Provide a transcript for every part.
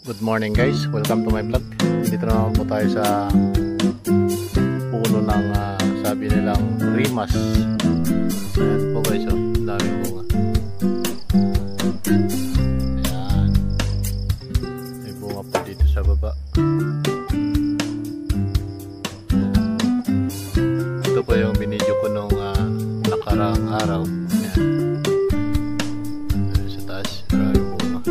Good morning guys, welcome to my vlog. Dito naman po tayo sa puno ng sabi nilang rimas. Ayan po guys, daming bunga. Ayan, may bunga po dito sa baba. Ito po yung binidyo ko nung nakaraang araw. Ayan, sa taas, maraming bunga.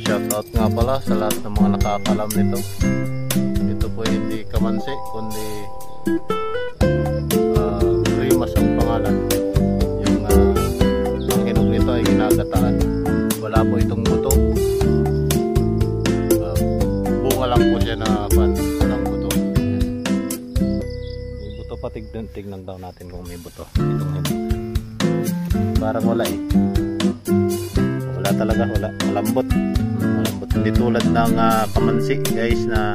Shoutout nga pala sa lahat ng mga nakakalam nito. Ito po hindi kamansi, kundi rimas ang pangalan. Yung ang hinog nito ay ginagataan. Wala po itong buto. Bunga lang po siya na walang buto. May buto pa, tignan daw natin kung may buto. Itong hinog. Parang wala eh. Wala talaga, wala. Malambot. Hindi tulad ng kamansi guys na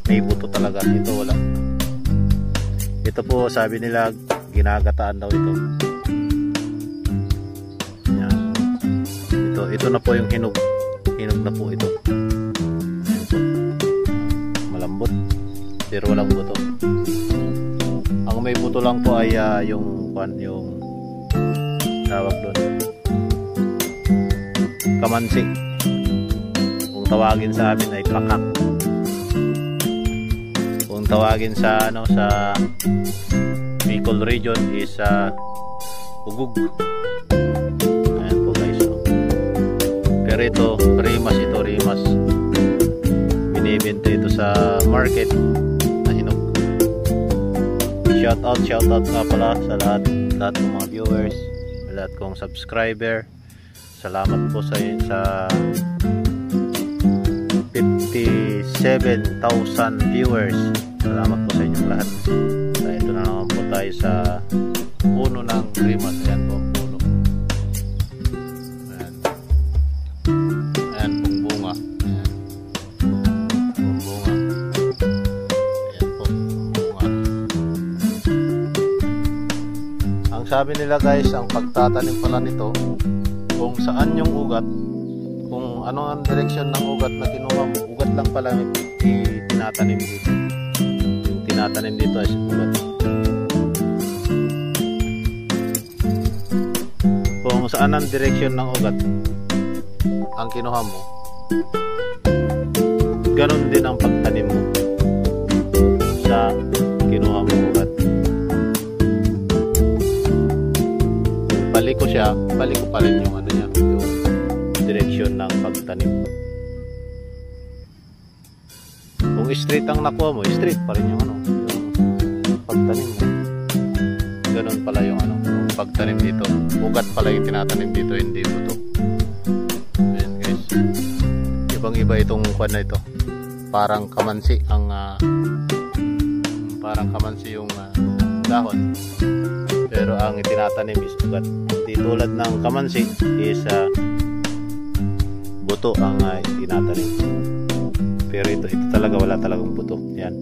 may buto talaga. Ito wala. Ito po sabi nila ginagataan daw ito. Yan. Ito na po yung hinog. Hinog na po ito. Ayan po. Malambot pero walang buto. Ang may buto lang po ay yung tawag doon, kamansi. Tawagin sa amin ay pakak. Kung tawagin sa sa Bicol region is ugug. Ayan po guys. Pero ito rimas. Binibenta ito sa market na hinog. Shoutout nga pala sa lahat ng mga viewers, sa lahat kong subscriber. Salamat po sa 57,000 viewers. Salamat po sa inyong lahat. Ito na naman po tayo sa puno ng rimas. Ayan po ang puno. Ayan pong bunga. Ayan pong bunga. Ayan po bunga. Ang sabi nila guys, ang pagtatanim pala nito, kung saan yung ugat, kung ano ang direksyon ng ugat na kinuha mo, ugat lang pala tinatanim dito. Yung tinatanim dito ay ugat. Kung saan ang direksyon ng ugat ang kinuha mo, ganun din ang pagtanim mo sa kinuha mo ugat. Kung baliko siya, baliko pa rin yung niya, yung direksyon ng pagtanim. Kung straight ang nakuha mo, straight pa rin yung yung pagtanim mo. Ganun pala yung yung pagtanim dito. Ugat pala yung tinatanim dito, hindi buto. Ayan guys. Ibang-iba itong kwan na ito. Parang kamansi ang parang kamansi yung dahon. Pero ang itinatanim is ugat. Di tulad ng kamansi is buto ang tinatanim. Pero ito talaga wala talagang buto. Yan.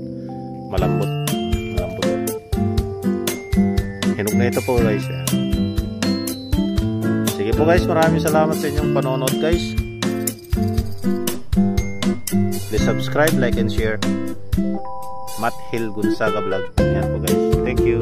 Malambot. Hinog na ito po guys. Yan. Sige po guys, maraming salamat sa inyong panonood guys. Please subscribe, like and share. Matt Hill Gonzaga Vlog. Yan po guys. Thank you.